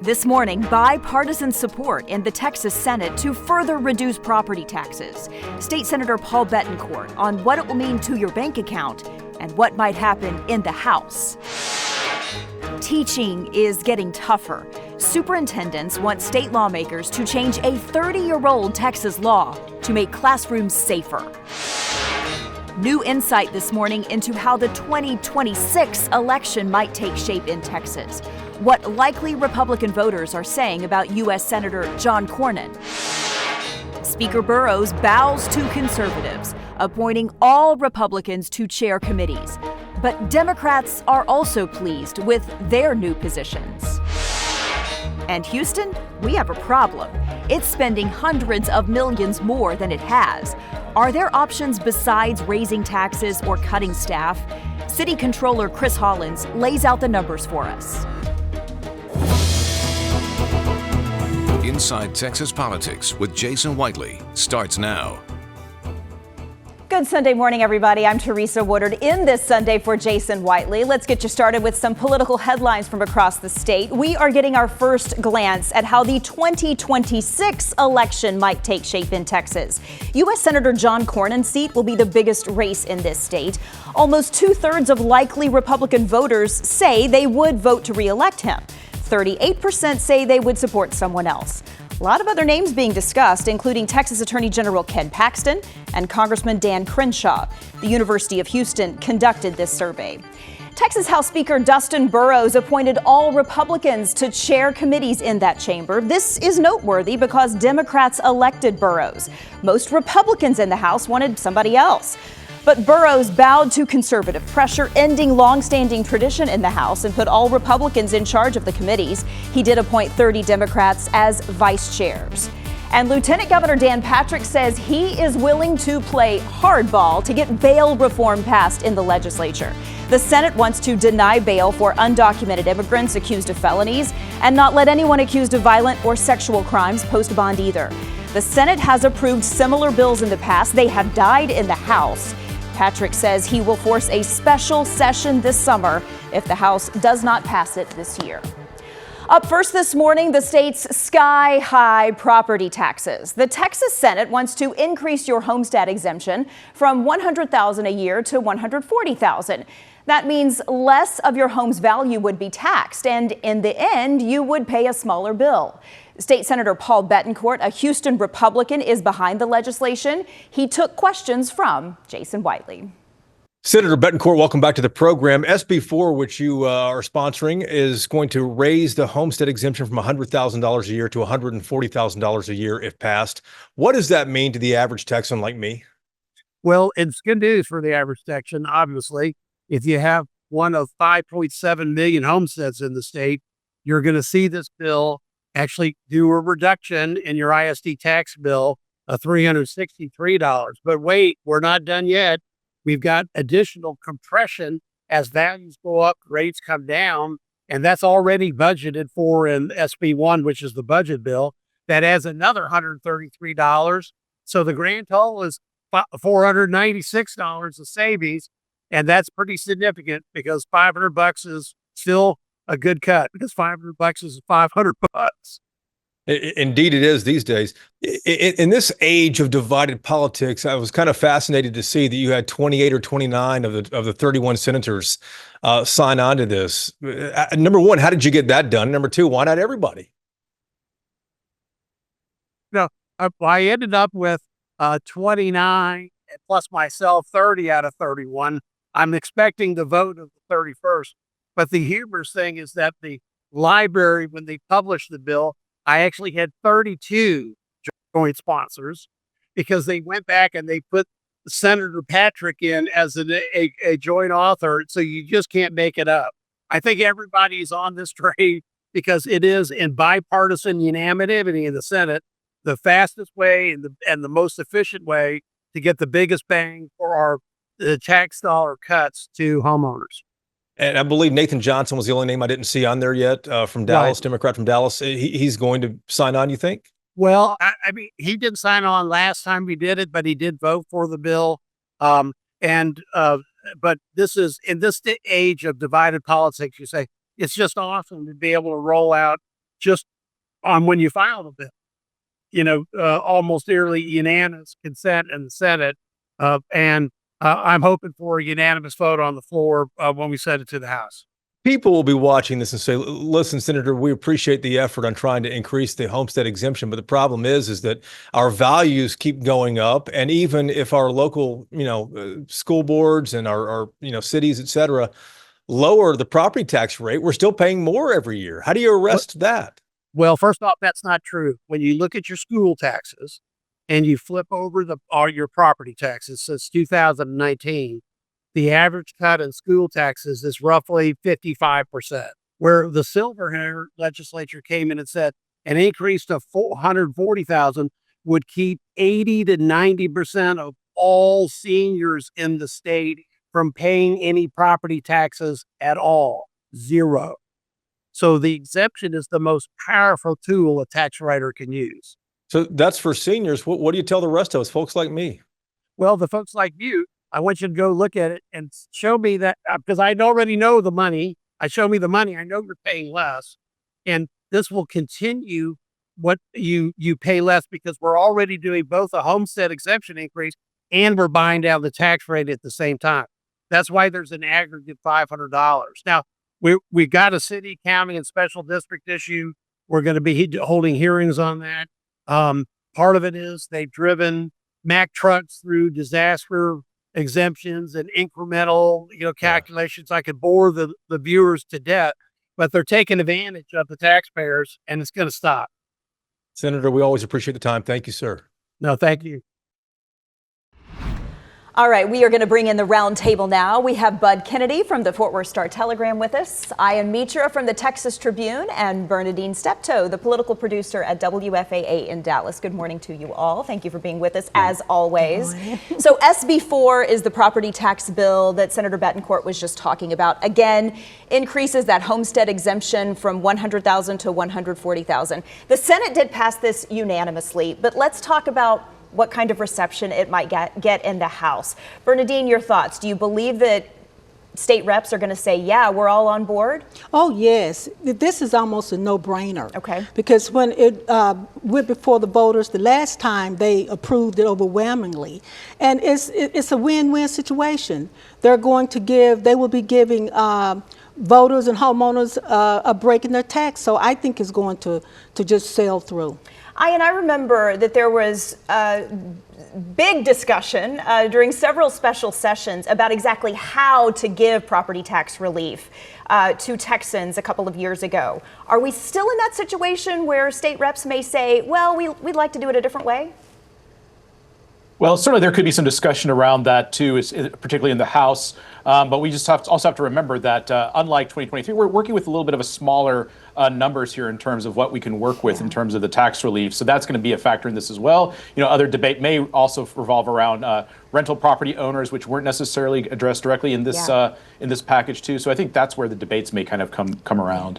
This morning, bipartisan support in the Texas Senate to further reduce property taxes. State Senator Paul Bettencourt on what it will mean to your bank account and what might happen in the House. Teaching is getting tougher. Superintendents want state lawmakers to change a 30-year-old Texas law to make classrooms safer. New insight this morning into how the 2026 election might take shape in Texas. What likely Republican voters are saying about U.S. Senator John Cornyn. Speaker Burrows bows to conservatives, appointing all Republicans to chair committees. But Democrats are also pleased with their new positions. And Houston, we have a problem. It's spending hundreds of millions more than it has. Are there options besides raising taxes or cutting staff? City Controller Chris Hollins lays out the numbers for us. Inside Texas Politics with Jason Whiteley starts now. Good Sunday morning, everybody. I'm Teresa Woodard in this Sunday for Jason Whiteley. Let's get you started with some political headlines from across the state. We are getting our first glance at how the 2026 election might take shape in Texas. U.S. Senator John Cornyn's seat will be the biggest race in this state. Almost two-thirds of likely Republican voters say they would vote to re-elect him. 38% say they would support someone else. A lot of other names being discussed, including Texas Attorney General Ken Paxton and Congressman Dan Crenshaw. The University of Houston conducted this survey. Texas House Speaker Dustin Burrows appointed all Republicans to chair committees in that chamber. This is noteworthy because Democrats elected Burrows. Most Republicans in the House wanted somebody else. But Burrows bowed to conservative pressure, ending longstanding tradition in the House, and put all Republicans in charge of the committees. He did appoint 30 Democrats as vice chairs. And Lieutenant Governor Dan Patrick says he is willing to play hardball to get bail reform passed in the legislature. The Senate wants to deny bail for undocumented immigrants accused of felonies and not let anyone accused of violent or sexual crimes post bond either. The Senate has approved similar bills in the past. They have died in the House. Patrick says he will force a special session this summer if the House does not pass it this year. Up first this morning, the state's sky-high property taxes. The Texas Senate wants to increase your homestead exemption from $100,000 a year to $140,000. That means less of your home's value would be taxed, and in the end, you would pay a smaller bill. State Senator Paul Bettencourt, a Houston Republican, is behind the legislation. He took questions from Jason Whiteley. Senator Bettencourt, welcome back to the program. SB 4, which you are sponsoring, is going to raise the homestead exemption from $100,000 a year to $140,000 a year if passed. What does that mean to the average Texan like me? Well, it's good news for the average Texan, obviously. If you have one of 5.7 million homesteads in the state, you're going to see this bill actually do a reduction in your ISD tax bill of $363. But wait, we're not done yet. We've got additional compression as values go up, rates come down, and that's already budgeted for in SB 1, which is the budget bill. That adds another $133. So the grand total is $496 of savings, and that's pretty significant because $500 is still a good cut because $500 is $500. Indeed, it is these days. In this age of divided politics, I was kind of fascinated to see that you had 28 or 29 of the 31 senators sign on to this. Number one, how did you get that done? Number two, why not everybody? No, I ended up with 29 plus myself, 30 out of 31. I'm expecting the vote of the 31st. But the humorous thing is that the library, when they published the bill, I actually had 32 joint sponsors because they went back and they put Senator Patrick in as a joint author. So you just can't make it up. I think everybody's on this train because it is in bipartisan unanimity in the Senate, the fastest way and the most efficient way to get the biggest bang for our tax dollar cuts to homeowners. And I believe Nathan Johnson was the only name I didn't see on there yet from Dallas, Right. Democrat from Dallas. He's going to sign on, you think? Well, I mean, he didn't sign on last time we did it, but he did vote for the bill. But this is in this age of divided politics, you say it's just awesome to be able to roll out just on when you file the bill. Almost nearly unanimous consent in the Senate. And I'm hoping for a unanimous vote on the floor when we send it to the House. People will be watching this and say, listen, Senator, we appreciate the effort on trying to increase the homestead exemption. But the problem is that our values keep going up. And even if our local, school boards and our cities, et cetera, lower the property tax rate, we're still paying more every year. How do you arrest that? Well, first off, that's not true. When you look at your school taxes and you flip over all your property taxes since 2019, the average cut in school taxes is roughly 55%, where the silver hair legislature came in and said an increase to 440,000 would keep 80 to 90% of all seniors in the state from paying any property taxes at all. Zero. So the exemption is the most powerful tool a tax writer can use. So that's for seniors. What do you tell the rest of us, folks like me? Well, the folks like you, I want you to go look at it and show me that, because I already know the money. Show me the money. I know you're paying less. And this will continue what you pay less, because we're already doing both a homestead exemption increase and we're buying down the tax rate at the same time. That's why there's an aggregate $500. Now, we got a city, county, and special district issue. We're going to be holding hearings on that. Part of it is they've driven Mack trucks through disaster exemptions and incremental, calculations. I could bore the viewers to death, but they're taking advantage of the taxpayers, and it's going to stop. Senator, we always appreciate the time. Thank you, sir. No, thank you. All right, we are going to bring in the round table now. We have Bud Kennedy from the Fort Worth Star-Telegram with us, Ian Mitra from the Texas Tribune, and Bernadine Steptoe, the political producer at WFAA in Dallas. Good morning to you all. Thank you for being with us, as always. So SB 4 is the property tax bill that Senator Betancourt was just talking about. Again, increases that homestead exemption from $100,000 to $140,000. The Senate did pass this unanimously, but let's talk about what kind of reception it might get in the House. Bernadine, your thoughts. Do you believe that state reps are going to say, yeah, we're all on board? Oh, yes. This is almost a no-brainer. Okay. Because when it went before the voters the last time, they approved it overwhelmingly. And it's a win-win situation. They will be giving voters and homeowners a break in their tax. So I think it's going to just sail through. I remember that there was a big discussion during several special sessions about exactly how to give property tax relief to Texans a couple of years ago. Are we still in that situation where state reps may say, well, we'd like to do it a different way? Well, certainly there could be some discussion around that too, particularly in the House. But we just also have to remember that unlike 2023, we're working with a little bit of a smaller numbers here in terms of what we can work with in terms of the tax relief. So that's going to be a factor in this as well. Other debate may also revolve around rental property owners, which weren't necessarily addressed directly in this package too. So I think that's where the debates may kind of come around.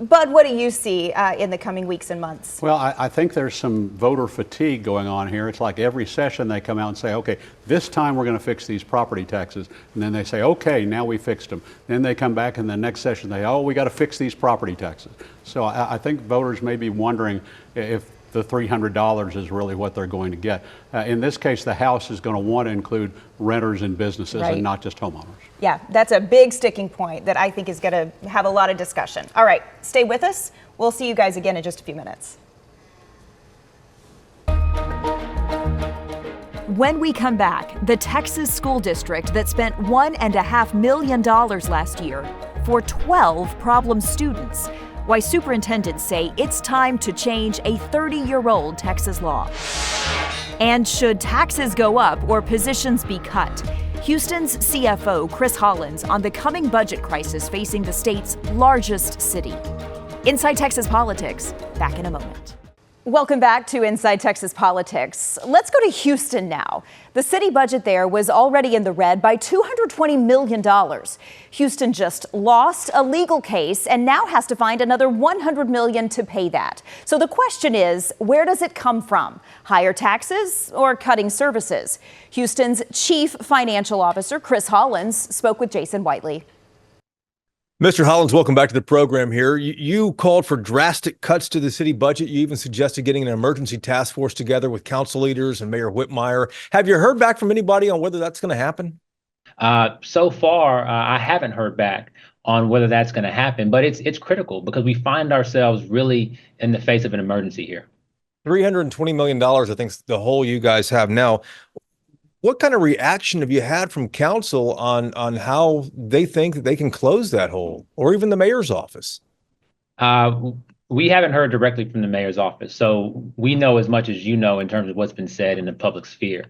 Bud, what do you see in the coming weeks and months? Well, I think there's some voter fatigue going on here. It's like every session they come out and say, okay, this time we're going to fix these property taxes. And then they say, okay, now we fixed them. Then they come back in the next session, we got to fix these property taxes. So I think voters may be wondering if the $300 is really what they're going to get. In this case, the House is going to want to include renters and businesses and not just homeowners. Yeah, that's a big sticking point that I think is going to have a lot of discussion. All right, stay with us. We'll see you guys again in just a few minutes. When we come back, the Texas school district that spent $1.5 million last year for 12 problem students. Why superintendents say it's time to change a 30-year-old Texas law. And should taxes go up or positions be cut? Houston's CFO, Chris Hollins, on the coming budget crisis facing the state's largest city. Inside Texas Politics, back in a moment. Welcome back to Inside Texas Politics. Let's go to Houston now. The city budget there was already in the red by $220 million. Houston just lost a legal case and now has to find another $100 million to pay that. So the question is, where does it come from? Higher taxes or cutting services? Houston's chief financial officer, Chris Hollins, spoke with Jason Whiteley. Mr. Hollins, welcome back to the program here. You called for drastic cuts to the city budget. You even suggested getting an emergency task force together with council leaders and Mayor Whitmire. Have you heard back from anybody on whether that's going to happen? So far, I haven't heard back on whether that's going to happen, but it's critical because we find ourselves really in the face of an emergency here. $320 million, I think, is the hole you guys have now. What kind of reaction have you had from council on how they think that they can close that hole, or even the mayor's office? We haven't heard directly from the mayor's office, so we know as much as you know in terms of what's been said in the public sphere.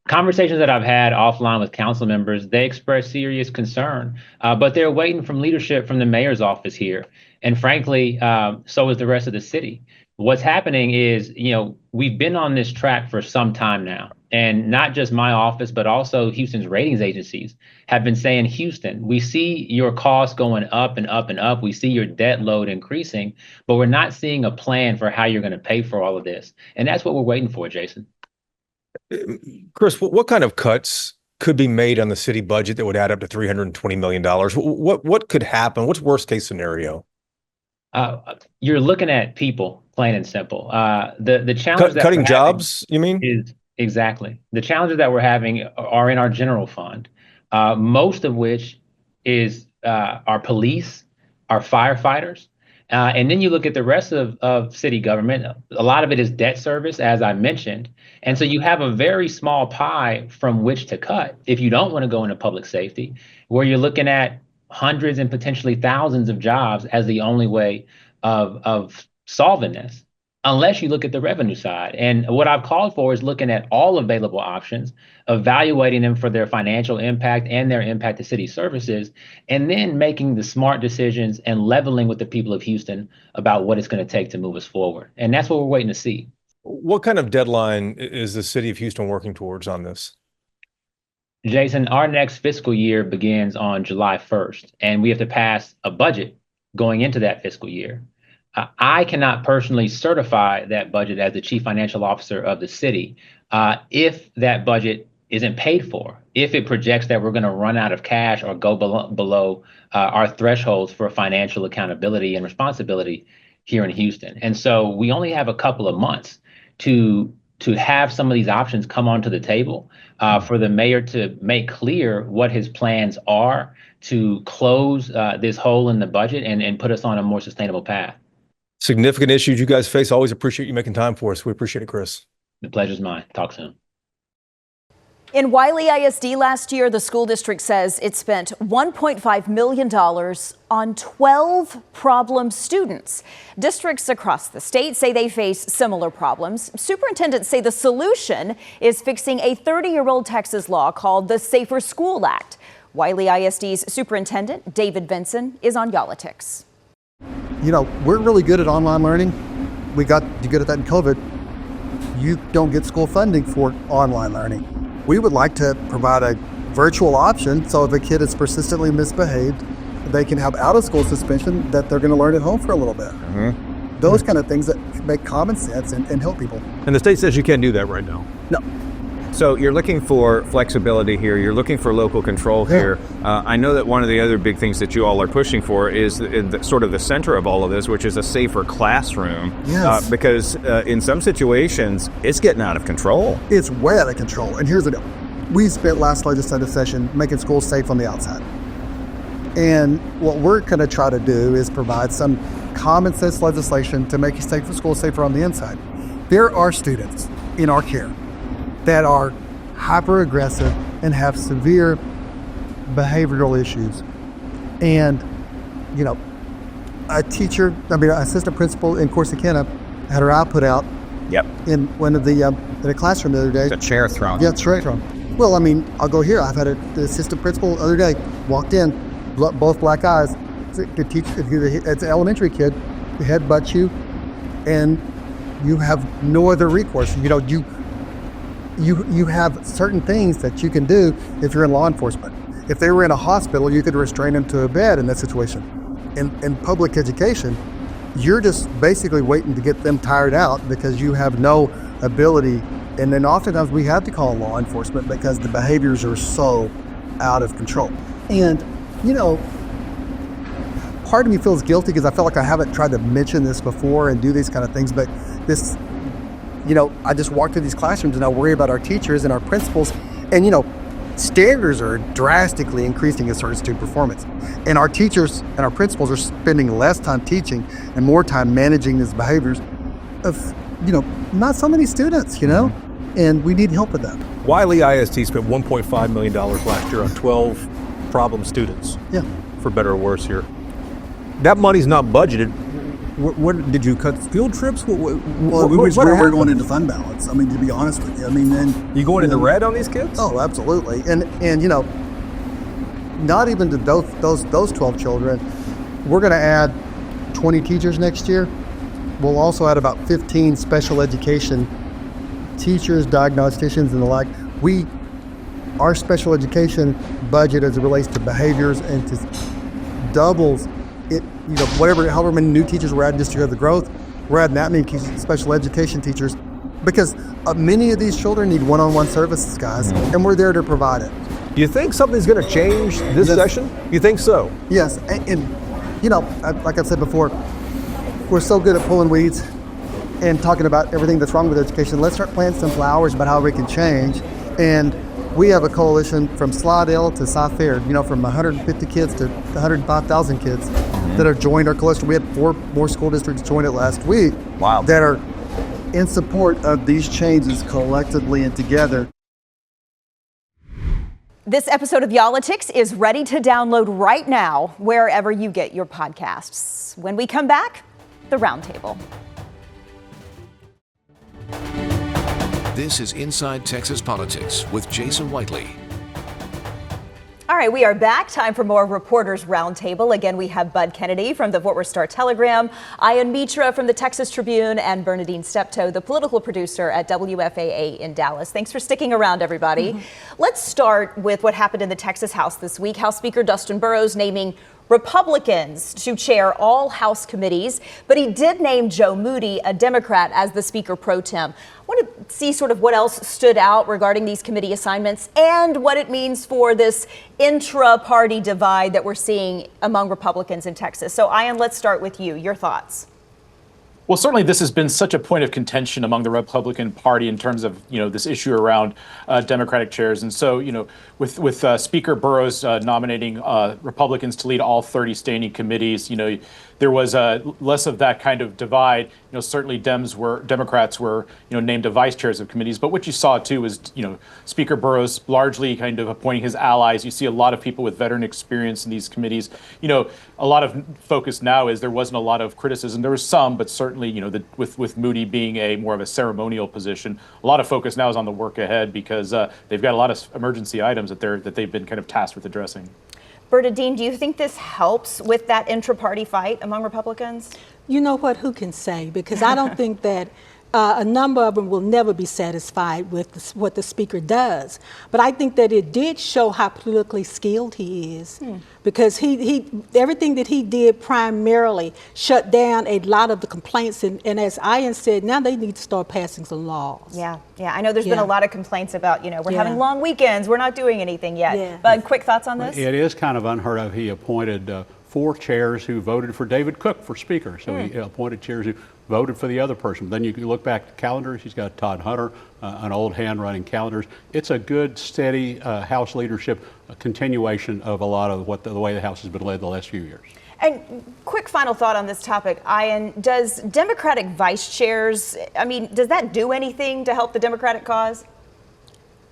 Conversations that I've had offline with council members, they express serious concern, but they're waiting from leadership from the mayor's office here. And frankly, so is the rest of the city. What's happening is, we've been on this track for some time now. And not just my office, but also Houston's ratings agencies have been saying, Houston, we see your costs going up and up and up. We see your debt load increasing, but we're not seeing a plan for how you're going to pay for all of this. And that's what we're waiting for, Jason. Chris, what kind of cuts could be made on the city budget that would add up to $320 million? What could happen? What's worst case scenario? You're looking at people, plain and simple. The challenge that cutting jobs, you mean? Is exactly. The challenges that we're having are in our general fund, most of which is our police, our firefighters. And then you look at the rest of city government, a lot of it is debt service, as I mentioned. And so you have a very small pie from which to cut if you don't want to go into public safety, where you're looking at hundreds and potentially thousands of jobs as the only way of solving this, unless you look at the revenue side. And what I've called for is looking at all available options, evaluating them for their financial impact and their impact to city services, and then making the smart decisions and leveling with the people of Houston about what it's going to take to move us forward. And that's what we're waiting to see. What kind of deadline is the city of Houston working towards on this? Jason, our next fiscal year begins on July 1st, and we have to pass a budget going into that fiscal year. I cannot personally certify that budget as the chief financial officer of the city if that budget isn't paid for, if it projects that we're going to run out of cash or go below our thresholds for financial accountability and responsibility here in Houston. And so we only have a couple of months to have some of these options come onto the table for the mayor to make clear what his plans are to close this hole in the budget and put us on a more sustainable path. Significant issues you guys face. Always appreciate you making time for us. We appreciate it, Chris. The pleasure's mine. Talk soon. In Wiley ISD last year, the school district says it spent $1.5 million on 12 problem students. Districts across the state say they face similar problems. Superintendents say the solution is fixing a 30-year-old Texas law called the Safer School Act. Wiley ISD's superintendent, David Benson, is on Y'all-itics. We're really good at online learning. We got good at that in COVID. You don't get school funding for online learning. We would like to provide a virtual option so if a kid is persistently misbehaved, they can have out-of-school suspension that they're going to learn at home for a little bit. Mm-hmm. Those kind of things that make common sense and help people. And the state says you can't do that right now. No. So you're looking for flexibility here. You're looking for local control here. I know that one of the other big things that you all are pushing for is sort of the center of all of this, which is a safer classroom. Yes. Because in some situations, it's getting out of control. It's way out of control. And here's the deal. We spent last legislative session making schools safe on the outside. And what we're going to try to do is provide some common sense legislation to make schools safer on the inside. There are students in our care that are hyper aggressive and have severe behavioral issues. And, an assistant principal in Corsicana had her eye put out in one of the, in a classroom the other day. The chair thrown. Yeah, chair thrown. Well, I'll go here. I've had the assistant principal the other day walked in, both black eyes, to teach, it's an elementary kid, headbutts you, and you have no other recourse. You have certain things that you can do if you're in law enforcement. If they were in a hospital, you could restrain them to a bed in that situation. In public education, you're just basically waiting to get them tired out because you have no ability. And then oftentimes we have to call law enforcement because the behaviors are so out of control. And, part of me feels guilty because I feel like I haven't tried to mention this before and do these kind of things, but this, I just walk through these classrooms and I worry about our teachers and our principals, and standards are drastically increasing as far as student performance. And our teachers and our principals are spending less time teaching and more time managing these behaviors of, not so many students, and we need help with that. Wiley ISD spent $1.5 million last year on 12 problem students. Yeah. For better or worse here. That money's not budgeted. What did you cut field trips? Well, we're going into fund balance. I mean, to be honest with you, then you going into red on these kids? Oh, absolutely. And not even to those 12 children. We're going to add 20 teachers next year. We'll also add about 15 special education teachers, diagnosticians, and the like. Our special education budget as it relates to behaviors and to doubles it, however many new teachers we're adding just to go the growth, we're adding that many special education teachers because many of these children need one-on-one services, guys, and we're there to provide it. Do you think something's going to change this session? You think so? Yes, and like I've said before, we're so good at pulling weeds and talking about everything that's wrong with education. Let's start planting some flowers about how we can change. And we have a coalition from Slidell to Cy-Fair, from 150 kids to 105,000 kids that have joined our coalition. We had 4 more school districts join it last week. Wow. That are in support of these changes collectively and together. This episode of Y'all-itics is ready to download right now, wherever you get your podcasts. When we come back, the Roundtable. This is Inside Texas Politics with Jason Whiteley. All right, we are back. Time for more Reporters Roundtable. Again, we have Bud Kennedy from the Fort Worth Star-Telegram, Ian Mitra from the Texas Tribune, and Bernadine Steptoe, the political producer at WFAA in Dallas. Thanks for sticking around, everybody. Let's start with what happened in the Texas House this week. House Speaker Dustin Burrows naming Republicans to chair all House committees, but he did name Joe Moody, a Democrat, as the Speaker pro tem. I want to see sort of what else stood out regarding these committee assignments and what it means for this intra-party divide that we're seeing among Republicans in Texas. So, Ian, let's start with you. Your thoughts. Well, certainly this has been such a point of contention among the Republican Party in terms of, this issue around Democratic chairs. And so, with Speaker Burrows nominating Republicans to lead all 30 standing committees, there was less of that kind of divide. Certainly Democrats were, named to vice chairs of committees. But what you saw, too, was, Speaker Burrows largely kind of appointing his allies. You see a lot of people with veteran experience in these committees. A lot of focus now is there wasn't a lot of criticism. There was some, but certainly, with Moody being a more of a ceremonial position, a lot of focus now is on the work ahead because they've got a lot of emergency items that they've been kind of tasked with addressing. Bernadine, do you think this helps with that intra-party fight among Republicans? You know what, who can say? Because I don't think that a number of them will never be satisfied with what the Speaker does. But I think that it did show how politically skilled he is. Because he everything that he did primarily shut down a lot of the complaints. And as Ian said, now they need to start passing some laws. Yeah. I know there's been a lot of complaints about, we're having long weekends, we're not doing anything yet. Yeah. But quick thoughts on this? It is kind of unheard of. He appointed 4 chairs who voted for David Cook for Speaker. So he appointed chairs who voted for the other person. Then you look back at calendars. He's got Todd Hunter, an old hand running calendars. It's a good, steady House leadership, a continuation of a lot of the way the House has been led the last few years. And quick final thought on this topic, Ian, does Democratic vice chairs, does that do anything to help the Democratic cause?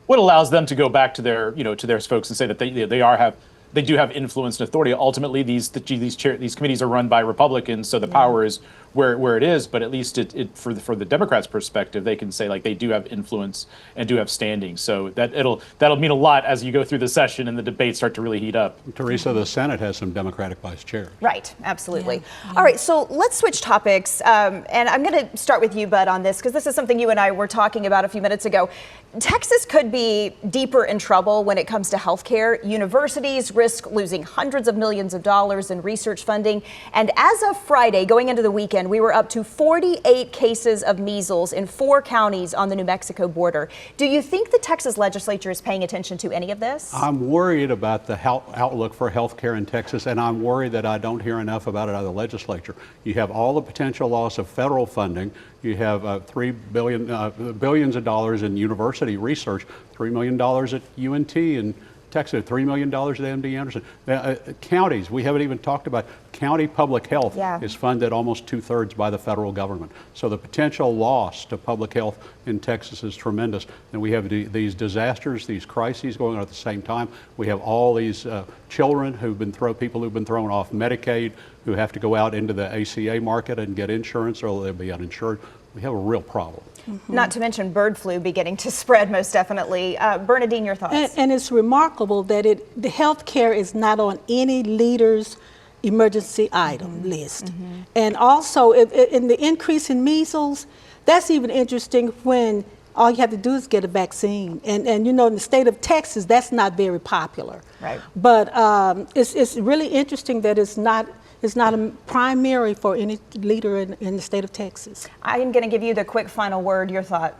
What allows them to go back to their, to their folks and say that they do have influence and authority. Ultimately, these committees are run by Republicans, so the power is where it is. But at least for the Democrats' perspective, they can say they do have influence and do have standing. So that'll mean a lot as you go through the session and the debates start to really heat up. Teresa, the Senate has some Democratic vice chairs. Right, absolutely. Yeah. All right, so let's switch topics, and I'm going to start with you, Bud, on this because this is something you and I were talking about a few minutes ago. Texas could be deeper in trouble when it comes to health care. Universities risk losing hundreds of millions of dollars in research funding. And as of Friday, going into the weekend, weekend, we were up to 48 cases of measles in 4 counties on the New Mexico border. Do you think the Texas legislature is paying attention to any of this? I'm worried about the outlook for health care in Texas, and I'm worried that I don't hear enough about it out of the legislature. You have all the potential loss of federal funding. You have billions of dollars in university research, $3 million at UNT and Texas, $3 million at MD Anderson. Counties, we haven't even talked about county public health is funded almost 2/3 by the federal government. So the potential loss to public health in Texas is tremendous. And we have these disasters, these crises going on at the same time. We have all these children people who've been thrown off Medicaid, who have to go out into the ACA market and get insurance or they'll be uninsured. We have a real problem. Not to mention bird flu beginning to spread, most definitely. Bernadine, your thoughts? And it's remarkable that the health care is not on any leader's emergency item list. And also, in the increase in measles, that's even interesting when all you have to do is get a vaccine. And you know, in the state of Texas, that's not very popular. Right. But it's really interesting that it's not a primary for any leader in the state of Texas. I am going to give you the quick final word. Your thought?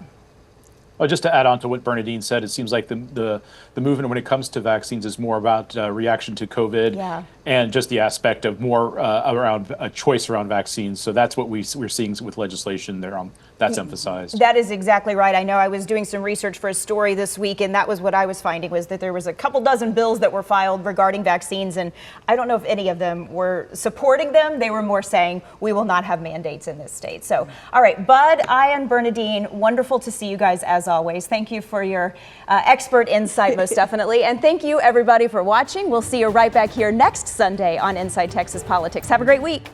Well, just to add on to what Bernadine said, it seems like the movement when it comes to vaccines is more about reaction to COVID and just the aspect of more around a choice around vaccines. So that's what we're seeing with legislation there. That's emphasized. That is exactly right. I know I was doing some research for a story this week, and that was what I was finding, was that there was a couple dozen bills that were filed regarding vaccines, and I don't know if any of them were supporting them. They were more saying we will not have mandates in this state. So, all right, Bud, and Bernadine, wonderful to see you guys as always. Thank you for your expert insight, most definitely. And thank you, everybody, for watching. We'll see you right back here next Sunday on Inside Texas Politics. Have a great week.